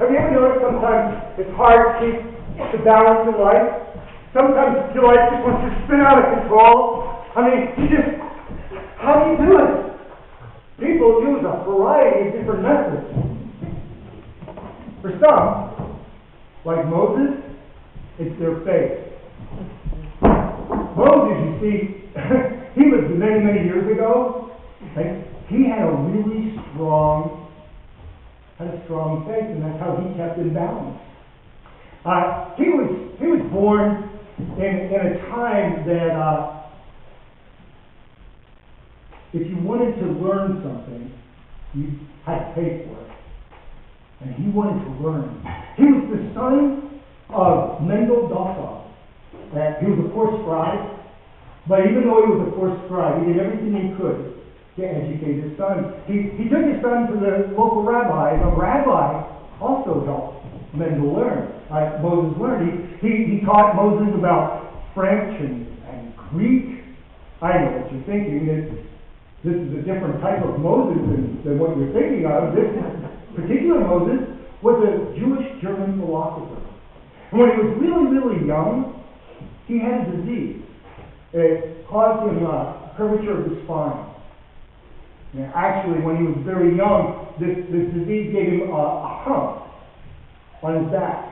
Have you ever noticed sometimes it's hard to keep the balance in life? Sometimes your life just wants to spin out of control. I mean, how do you do it? People use a variety of different methods. For some, like Moses, it's their faith. Moses, you see, he lived many, many years ago, and he had a really strong faith, and that's how he kept in balance. He was born in a time that if you wanted to learn something, you had to pay for it. And he wanted to learn. He was the son of Mendelssohn. He was a poor scribe, but even though he was a poor scribe, he did everything he could to educate his son. He took his son to the local rabbi, and the rabbi also helped Mendel learn. Moses learned. He taught Moses about French and Greek. I know what you're thinking. This is a different type of Moses than what you're thinking of. This particular Moses was a Jewish German philosopher. And when he was really, really young, he had a disease. It caused him a curvature of the spine. Now, actually, when he was very young, this disease gave him a hump on his back.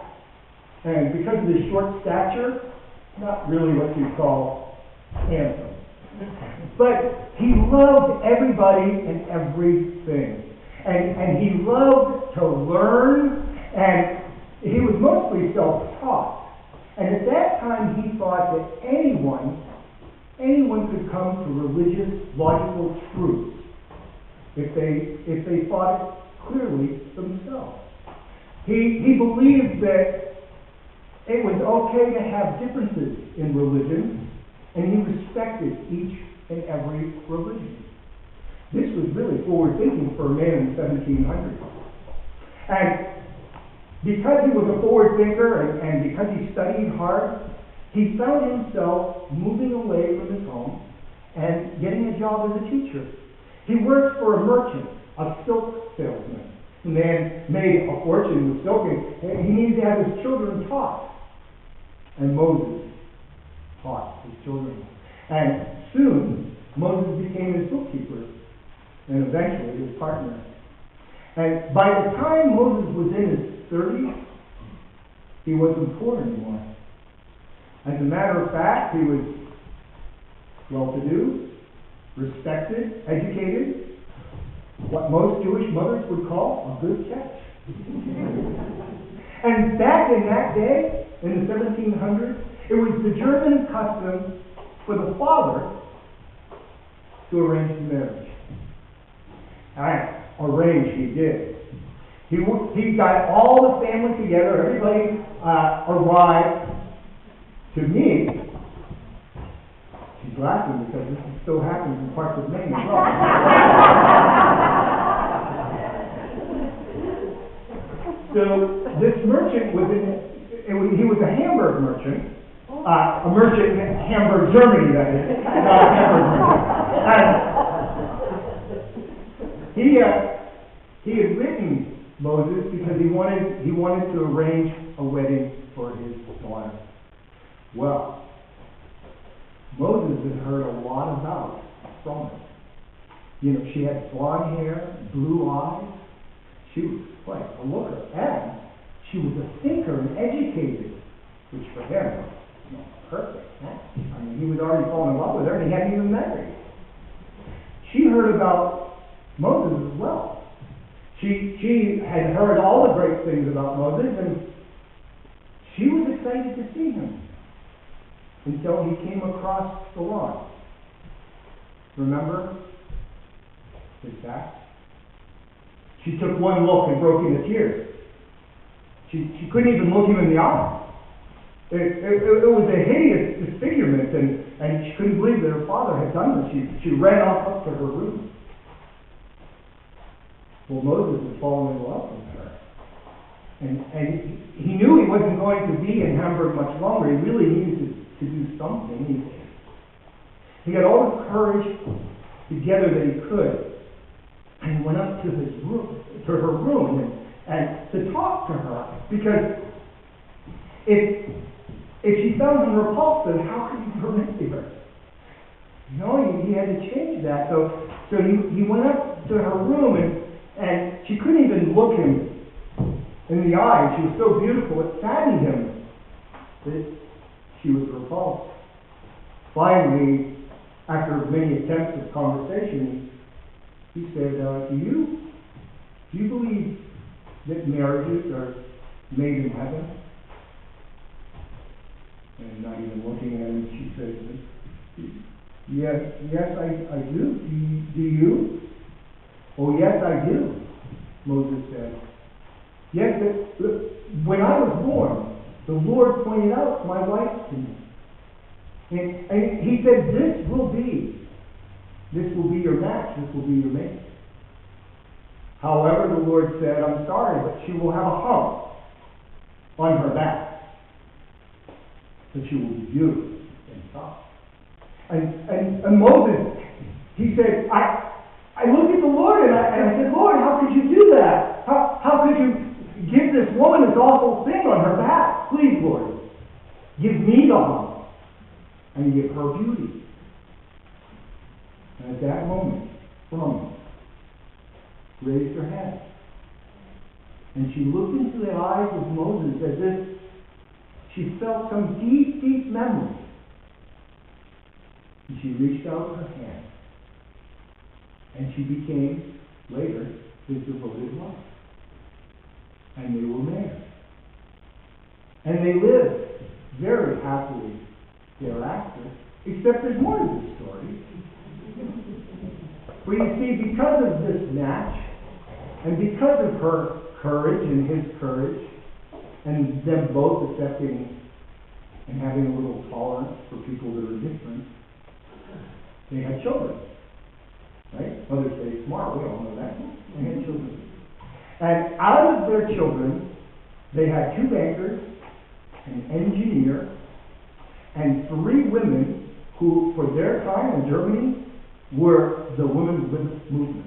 And because of his short stature, not really what you call handsome. But he loved everybody and everything. And he loved to learn, and he was mostly self-taught. And at that time, he thought that anyone could come to religious, logical truths if they thought it clearly themselves. He believed that it was okay to have differences in religion, and he respected each and every religion. This was really forward-thinking for a man in the 1700s. And because he was a forward thinker and because he studied hard, he found himself moving away from his home and getting a job as a teacher. He worked for a merchant, a silk salesman. The man made a fortune with silk, and he needed to have his children taught. And Moses taught his children. And soon, Moses became his bookkeeper, and eventually his partner. And by the time Moses was in his 30s, he wasn't poor anymore. As a matter of fact, he was well-to-do, respected, educated, what most Jewish mothers would call a good catch. And back in that day, in the 1700s, it was the German custom for the father to arrange the marriage. Arrange, he did. He got all the family together, everybody arrived to meet. She's laughing because this still happens in parts of Maine as well. So this merchant he was a Hamburg merchant, a merchant in Hamburg, Germany, that is, not a Hamburg merchant. And he had written Moses because he wanted to arrange a wedding for his daughter. Well, Moses had heard a lot about from her. You know, she had blonde hair, blue eyes. She was quite a looker, and she was a thinker and educated, which for him was perfect. I mean, he was already falling in love with her, and he hadn't even met her. She heard about Moses as well. She had heard all the great things about Moses, and she was excited to see him until he came across the lawn. Remember his back? She took one look and broke into tears. She couldn't even look him in the eye. It was a hideous disfigurement, and she couldn't believe that her father had done this. She ran off up to her room. Well, Moses had fallen in love with her. And he knew he wasn't going to be in Hamburg much longer. He really needed to do something. He got all the courage together that he could, and went up to her room, and to talk to her, because if she found him repulsive, how could he permit her? You know, he had to change that. So he went up to her room, and she couldn't even look him in the eye. She was so beautiful, it saddened him that she was repulsed. Finally, after many attempts at conversation, he said, do you believe that marriages are made in heaven? And not even looking at him, she said, yes, I do. Do you? Oh, yes, I do, Moses said. Yes, when I was born, the Lord pointed out my wife to me. And he said, this will be your match, this will be your mate. However, the Lord said, I'm sorry, but she will have a hump on her back. But she will be beautiful and soft. And Moses, he said, I looked at the Lord and I said, Lord, how could you do that? How could you give this woman this awful thing on her back? Please, Lord, give me the hump and give her beauty. And at that moment, Farmington raised her head, and she looked into the eyes of Moses as if she felt some deep, deep memory. And she reached out her hand, and she became, later, his devoted wife. And they were married. And they lived very happily thereafter, except there's more to this story. For you see, because of this match, and because of her courage and his courage, and them both accepting and having a little tolerance for people that are different, they had children. Right? Mothers say smart, we all know that. They had children. And out of their children, they had 2 bankers, an engineer, and 3 women who, for their time in Germany, were the women's movement.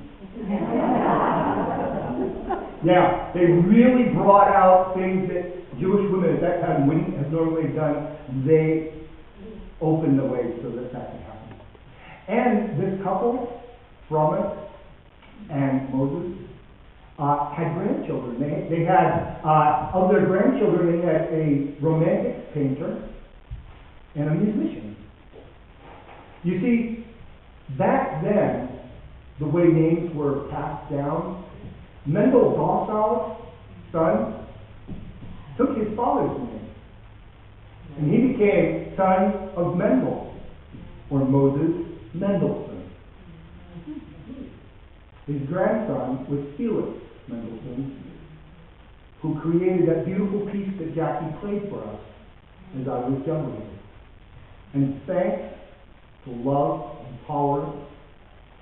Yeah, they really brought out things that Jewish women at that time wouldn't have normally done. They opened the way so that could happen. And this couple, Farmington and Moses, had grandchildren. They had, of their grandchildren, they had a romantic painter and a musician. You see, back then, the way names were passed down, Mendelssohn's son took his father's name, and he became son of Mendel, or Moses Mendelssohn. His grandson was Felix Mendelssohn, who created that beautiful piece that Jackie played for us as I was younger. And thanks to love and tolerance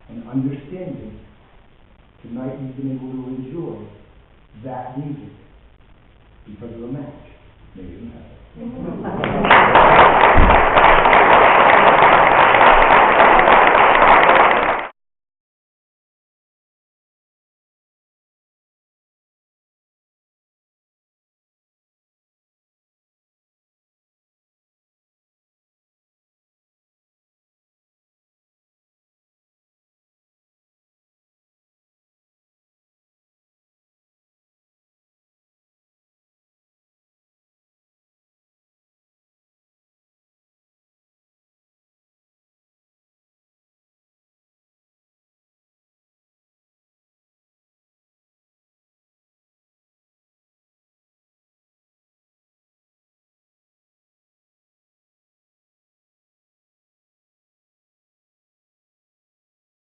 and understanding, tonight you've been able to enjoy that music because of the match made in heaven.